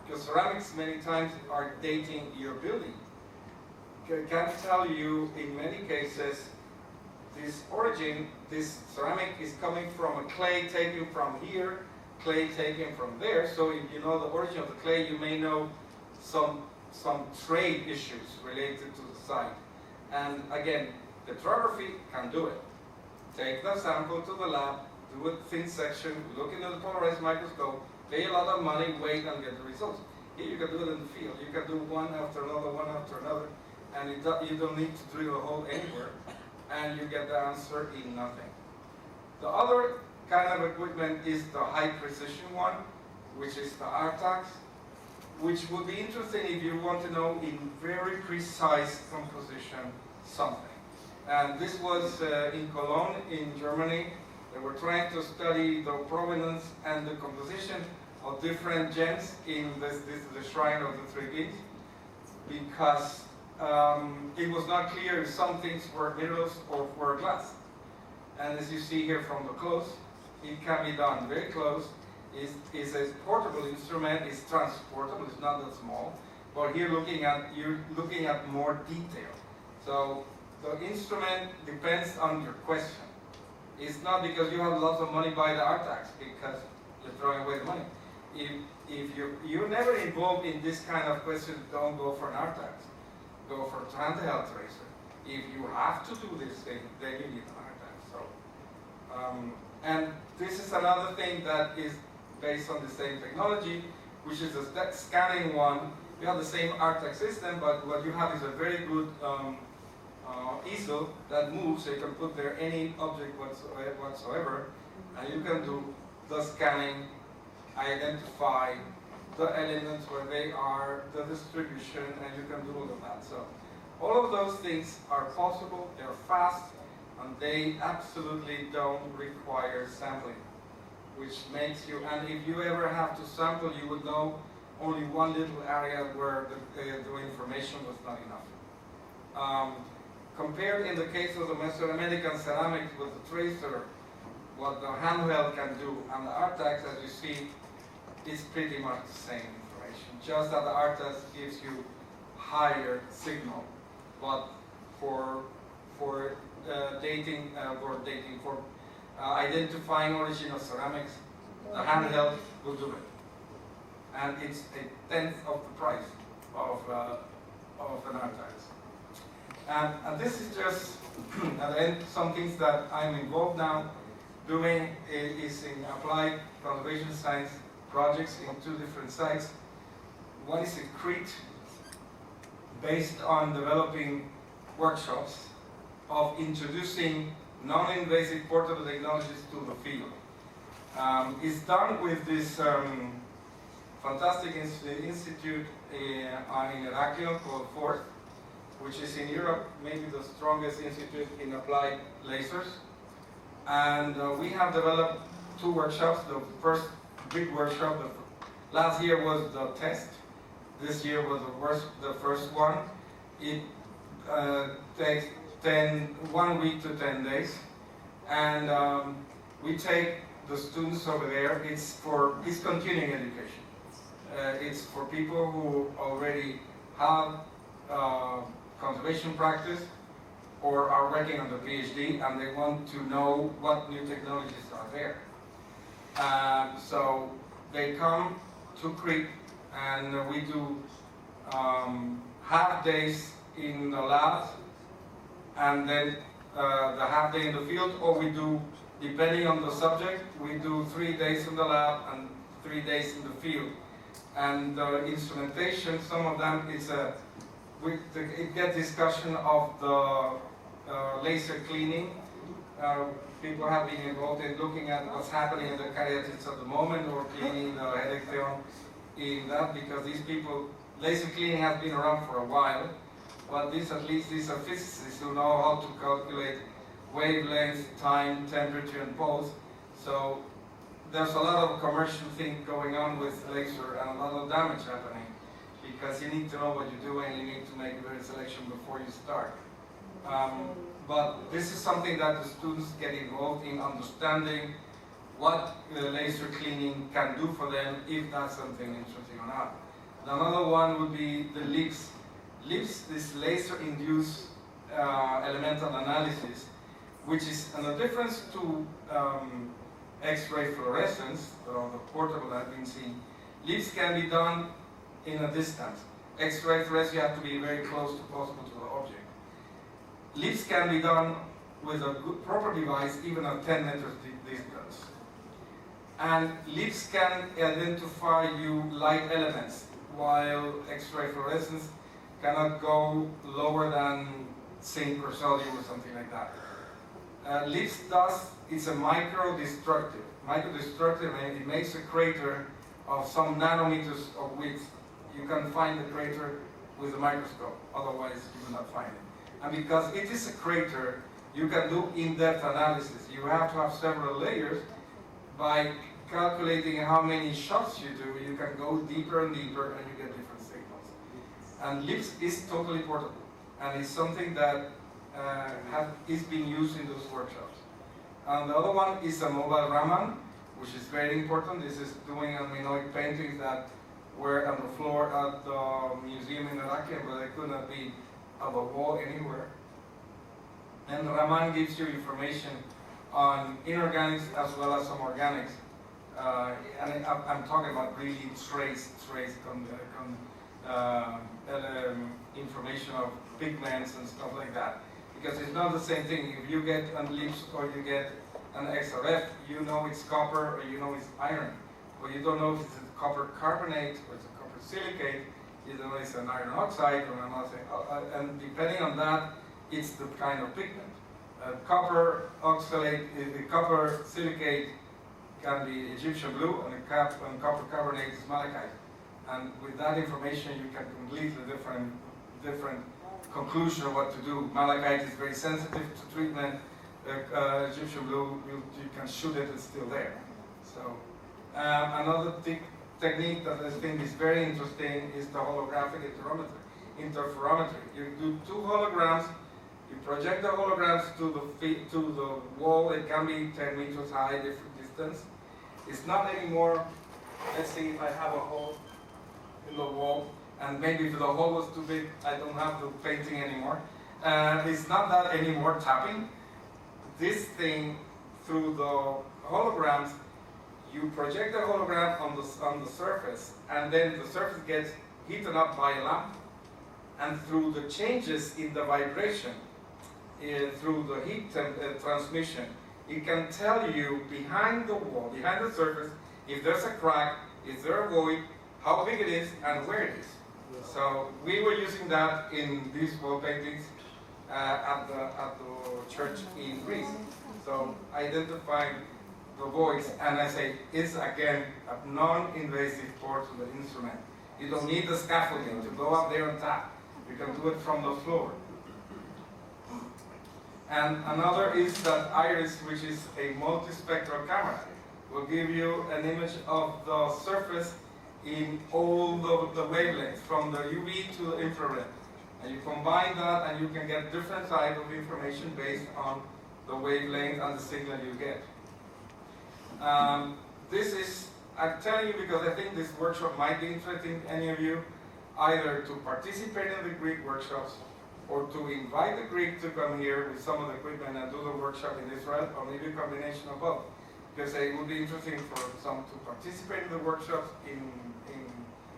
because ceramics many times are dating your building. Can tell you in many cases, this origin, this ceramic is coming from a clay taken from here, clay taken from there. So if you know the origin of the clay, you may know some trade issues related to the site. And again, petrography can do it. Take the sample to the lab, do a thin section, look into the polarized microscope, pay a lot of money, wait and get the results. Here you can do it in the field. You can do one after another, and you don't need to drill a hole anywhere, and you get the answer in nothing. The other kind of equipment is the high precision one, which is the Artax, which would be interesting if you want to know in very precise composition something. And this was in Cologne, in Germany. They were trying to study the provenance and the composition of different gems in this the shrine of the three kings, because it was not clear if some things were minerals or were glass. And as you see here from the close, it can be done very close. It's a portable instrument, it's transportable, it's not that small. But here you're looking at more detail. So the instrument depends on your question. It's not because you have lots of money buy the Artax, because you're throwing away the money. If you're never involved in this kind of question, don't go for an Artax. Go for a handheld tracer. If you have to do this thing, then you need an Artax. So, and this is another thing that is based on the same technology, which is a scanning one. We have the same ARTAC system, but what you have is a very good easel that moves, so you can put there any object whatsoever, and you can do the scanning, identify the elements where they are, the distribution, and you can do all of that. So all of those things are possible, they're fast, and they absolutely don't require sampling, which makes you, and if you ever have to sample, you would know only one little area where the information was not enough. Compared in the case of the Mesoamerican ceramics with the tracer, what the handheld can do, and the ARTAX, as you see, is pretty much the same information, just that the ARTAX gives you higher signal, but for identifying origin of ceramics, the handheld will do it. And it's 1/10 of the price of an ARTAX. And this is just, at the end, some things that I'm involved now doing is in applied conservation science projects in 2 different sites. One is in Crete, based on developing workshops of introducing non-invasive portable technologies to the field. It's done with this fantastic institute in Heraklion called FORTH, which is in Europe, maybe the strongest institute in applied lasers. And we have developed 2 workshops. The first big workshop, last year was the test. This year was the first one. It takes 1 week to 10 days. And we take the students over there. It's continuing education. It's for people who already have conservation practice or are working on the PhD and they want to know what new technologies are there. So they come to Crete and we do half days in the lab and then the half day in the field, or we do, depending on the subject, we do 3 days in the lab and 3 days in the field. And the instrumentation, some of them is it gets discussion of the laser cleaning. People have been involved in looking at what's happening in the caryatids at the moment, or cleaning the helicthion in that, because these people, laser cleaning has been around for a while, but at least these are physicists who know how to calculate wavelength, time, temperature, and pulse. So there's a lot of commercial thing going on with laser and a lot of damage happening, because you need to know what you're doing, you need to make a good selection before you start. But this is something that the students get involved in understanding what laser cleaning can do for them, if that's something interesting or not. Another one would be the LIPS. LIPS, this laser-induced elemental analysis, which is a difference to X-ray fluorescence, or the portable that I've been seeing. LIPS can be done in a distance. X-ray fluorescence, you have to be very close to possible to the object. LIPS can be done with a good proper device, even at 10 meters distance. And LIPS can identify you light elements, while X-ray fluorescence cannot go lower than zinc or sodium or something like that. LIPS it's a micro-destructive. Micro-destructive, and it makes a crater of some nanometers of width. You can find the crater with a microscope, otherwise you will not find it. And because it is a crater, you can do in-depth analysis. You have to have several layers. By calculating how many shots you do, you can go deeper and deeper and you get different signals. And LIPS is totally portable, and it's something that is being used in those workshops. And the other one is a mobile Raman, which is very important. This is doing aminoid paintings that were on the floor at the museum in Heraklion, but they could not be of a wall anywhere. And Raman gives you information on inorganics as well as some organics. And I'm talking about really trace information of pigments and stuff like that. Because it's not the same thing. If you get an LIPS or you get an XRF, you know it's copper or you know it's iron. but you don't know if it's a copper carbonate or it's a copper silicate. You don't know if it's an iron oxide or another thing. And depending on that, it's the kind of pigment. Copper oxalate, the copper silicate can be Egyptian blue, and copper carbonate is malachite. And with that information, you can completely different conclusion of what to do. Malachite is very sensitive to treatment. Egyptian blue, you can shoot it, it's still there. So another technique that I think is very interesting is the holographic interferometry. You do two holograms. You project the holograms to the wall. It can be 10 meters high, different distance. It's not anymore. Let's see if I have a hole in the wall, and maybe if the hole was too big, I don't have the painting anymore. It's not that anymore tapping. This thing, through the holograms, you project the hologram on the surface, and then the surface gets heated up by a lamp, and through the changes in the vibration, through the heat transmission, it can tell you behind the wall, behind the surface, if there's a crack, is there a void, how big it is, and where it is. So we were using that in these wall paintings at the church in Greece. So identifying the voids, and I say it's again a non-invasive part of the instrument. You don't need the scaffolding to go up there and tap. You can do it from the floor. And another is that iris, which is a multispectral camera, will give you an image of the surface in all the wavelengths, from the UV to the infrared. And you combine that and you can get different type of information based on the wavelength and the signal you get. This is, I'm telling you because I think this workshop might be interesting to any of you, either to participate in the Greek workshops or to invite the Greek to come here with some of the equipment and do the workshop in Israel, or maybe a combination of both. Because it would be interesting for some to participate in the workshops in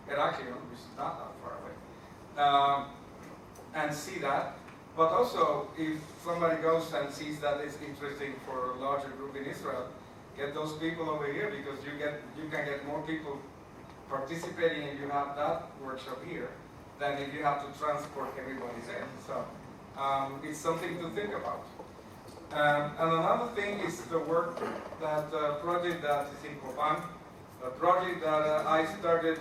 Heraklion, which is not that far away, and see that. But also, if somebody goes and sees that it's interesting for a larger group in Israel, get those people over here, because you can get more people participating if you have that workshop here than if you have to transport everybody there. So it's something to think about. And another thing is the work that project that is in Copan, a project that I started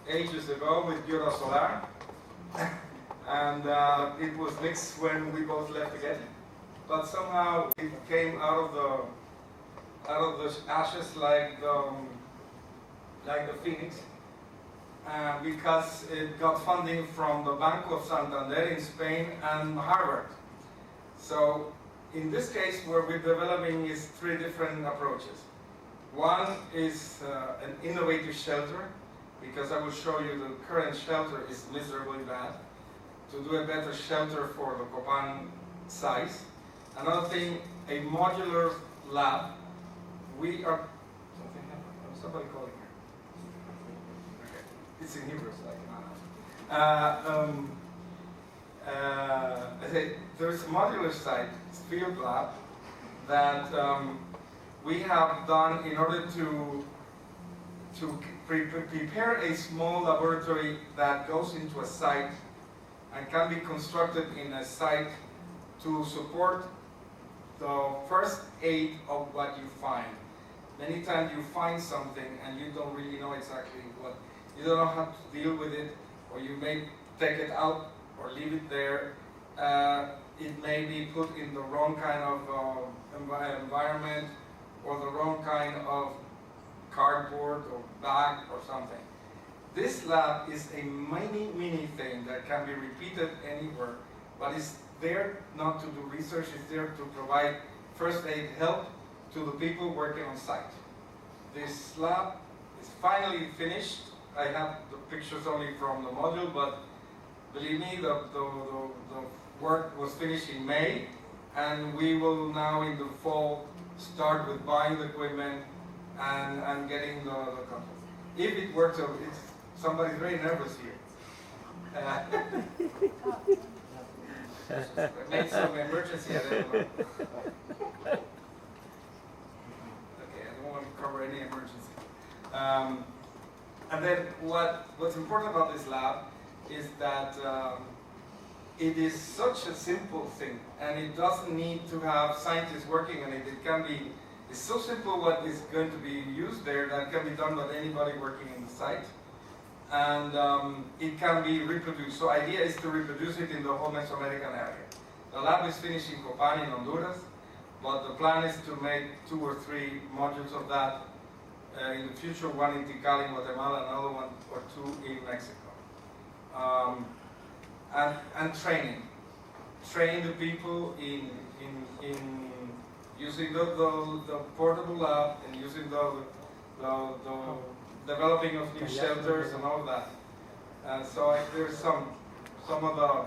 ages ago with Biura Solar, and it was mixed when we both left together. But somehow it came out of the ashes like the phoenix, because it got funding from the Banco of Santander in Spain and Harvard. So in this case, what we're developing is three different approaches. One is an innovative shelter, because I will show you the current shelter is miserably bad. To do a better shelter for the Copan size. Another thing, a modular lab. We are, somebody calling here. Okay. It's in Hebrew, so I cannot. I say there's a modular site, field lab, that we have done in order to prepare a small laboratory that goes into a site and can be constructed in a site to support the first aid of what you find. Many times you find something and you don't really know exactly what, you don't know how to deal with it, or you may take it out or leave it there. It may be put in the wrong kind of environment, or the wrong kind of cardboard or bag or something. This lab is a mini thing that can be repeated anywhere, but it's there not to do research, it's there to provide first aid help to the people working on site. This lab is finally finished. I have the pictures only from the module, but believe me, the work was finished in May, and we will now in the fall start with buying the equipment and getting the content. If it works out, somebody's very nervous here. Made some emergency, I don't know. Okay, I don't want to cover any emergency. And then what's important about this lab is that it is such a simple thing, and it doesn't need to have scientists working on it. It can be, it's so simple what is going to be used there that can be done by anybody working in the site. And it can be reproduced. So idea is to reproduce it in the whole Mesoamerican area. The lab is finished in Copan in Honduras, but the plan is to make 2 or 3 modules of that in the future, one in Tikal in Guatemala, another one or 2 in Mexico. And training. Train the people in using the portable lab and using the developing of new shelters and all of that. And so there's some of the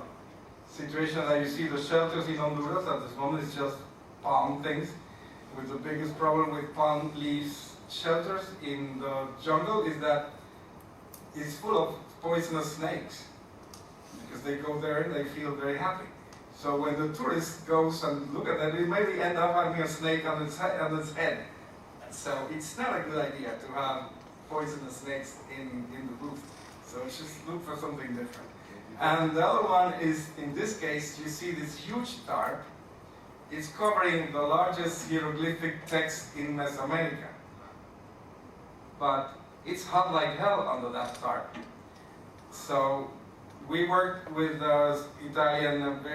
situations that you see. The shelters in Honduras at this moment is just palm things, with the biggest problem with palm leaves shelters in the jungle is that it's full of poisonous snakes, because they go there and they feel very happy. So when the tourist goes and look at that, it maybe end up having a snake on its head. So it's not a good idea to have poisonous snakes in the roof. So just look for something different. And the other one is, in this case, you see this huge tarp. It's covering the largest hieroglyphic text in Mesoamerica. But it's hot like hell under that tarp. So we worked with a very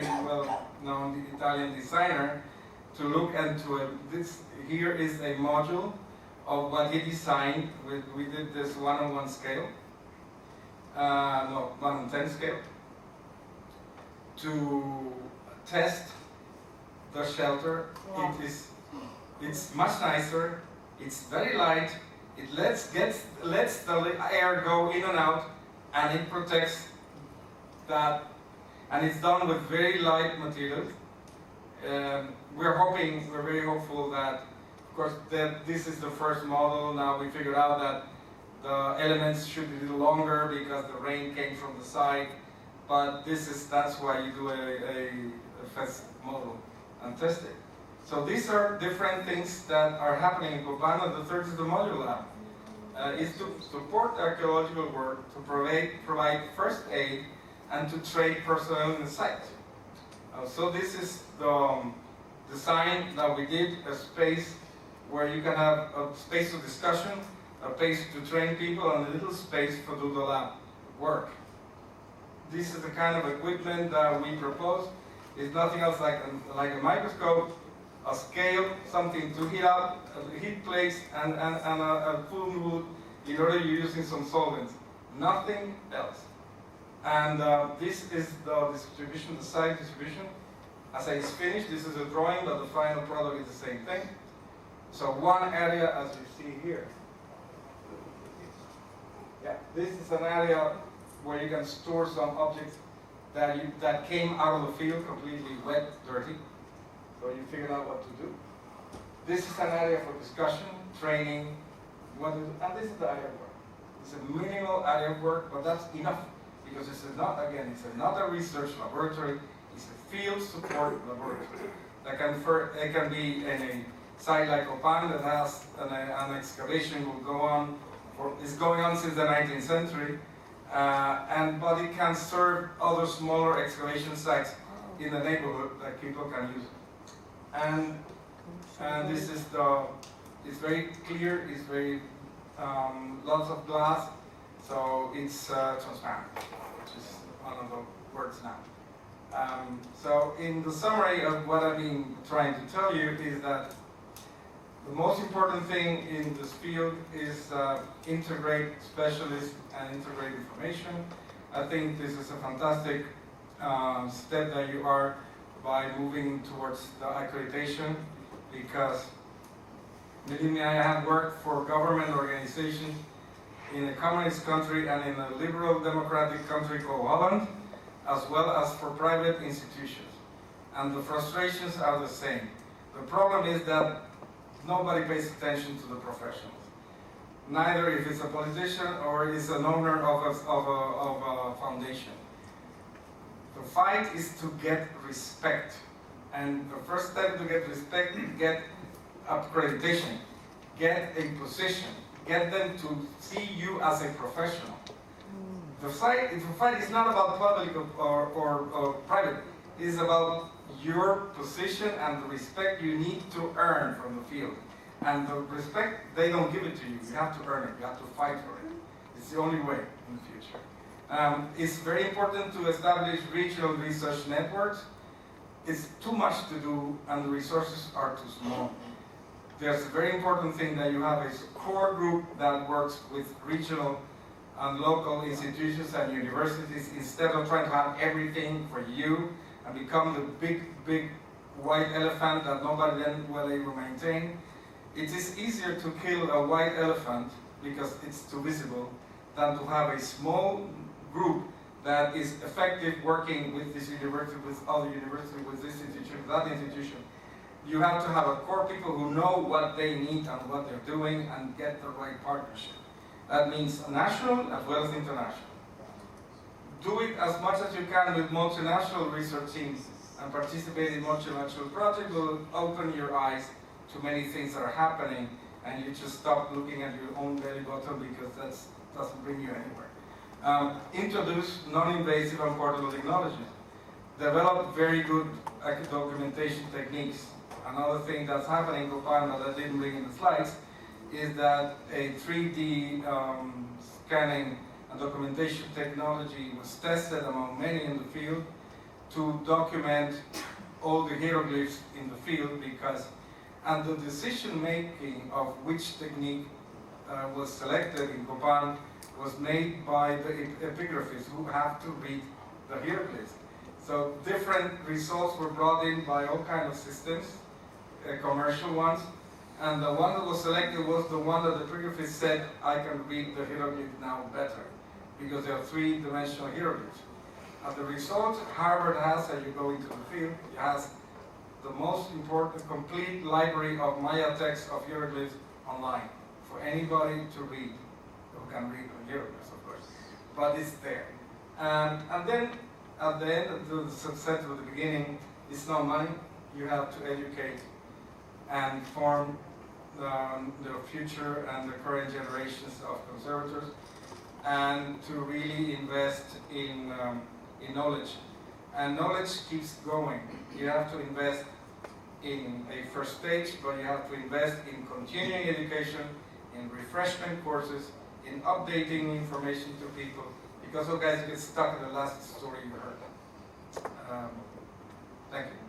well-known Italian designer to look into it. This here is a module of what he designed. We did this 1:1 scale, 1:10 scale, to test the shelter. Wow. It's much nicer. It's very light. It lets the air go in and out, and it protects that. And it's done with very light materials. We're very hopeful that, of course, that this is the first model. Now we figured out that the elements should be a little longer because the rain came from the side. But that's why you do a first model and test it. So these are different things that are happening in Copan. And the third is the module lab. Is to support archaeological work, to provide first aid, and to train personnel in the site. So this is the design that we did, a space where you can have a space of discussion, a space to train people, and a little space for do the lab work. This is the kind of equipment that we propose. It's nothing else like a microscope, a scale, something to heat up, a heat plates, and a full wood in order you're using some solvents. Nothing else. And this is the distribution, the site distribution. As I finished, this is a drawing, but the final product is the same thing. So one area, as you see here. Yeah, this is an area where you can store some objects that came out of the field completely wet, dirty. So you figured out what to do. This is an area for discussion, training, and this is the area of work. It's a minimal area of work, but that's enough, because it's not a research laboratory, it's a field support laboratory. It can be in a site like Copan that has an excavation will go on, is going on since the 19th century, but it can serve other smaller excavation sites in the neighborhood that people can use. And this is it's very clear, it's very, lots of glass, so it's transparent, which is one of the words now. So in the summary of what I've been trying to tell you is that the most important thing in this field is integrate specialists and integrate information. I think this is a fantastic step that you are by moving towards the accreditation, because believe me, I have worked for government organizations in a communist country and in a liberal democratic country called Holland, as well as for private institutions. And the frustrations are the same. The problem is that nobody pays attention to the professionals. Neither if it's a politician or is an owner of a foundation. The fight is to get respect. And the first step to get respect is get accreditation, get a position, get them to see you as a professional. The fight is not about public or private. It is about your position and the respect you need to earn from the field. And the respect, they don't give it to you. You have to earn it. You have to fight for it. It's the only way in the future. It's very important to establish regional research networks. It's too much to do and the resources are too small. There's a very important thing that you have a core group that works with regional and local institutions and universities instead of trying to have everything for you and become the big white elephant that nobody then will able to maintain. It is easier to kill a white elephant because it's too visible than to have a small group that is effective working with this university, with other universities, with this institution, that institution. You have to have a core people who know what they need and what they're doing and get the right partnership. That means national as well as international. Do it as much as you can with multinational research teams and participate in multinational projects will open your eyes to many things that are happening and you just stop looking at your own belly button because that doesn't bring you anywhere. Introduce non-invasive and portable technologies. Develop very good documentation techniques. Another thing that's happening in Copan that I didn't bring in the slides is that a 3D scanning and documentation technology was tested among many in the field to document all the hieroglyphs in the field and the decision making of which technique was selected in Copan was made by the epigraphists who have to read the hieroglyphs. So different results were brought in by all kinds of systems, commercial ones, and the one that was selected was the one that the epigraphist said, I can read the hieroglyph now better, because they are three-dimensional hieroglyphs. And the result Harvard has as you go into the field, it has the most important complete library of Maya text of hieroglyphs online for anybody to read, who can read the hieroglyphs, of course, but it's there. And then at the end of the success of the beginning, it's not money. You have to educate and form the future and the current generations of conservators, and to really invest in knowledge. And knowledge keeps going. You have to invest in a first stage, but you have to invest in continuing education, in refreshment courses, in updating information to people, because you guys get stuck in the last story you heard. Thank you.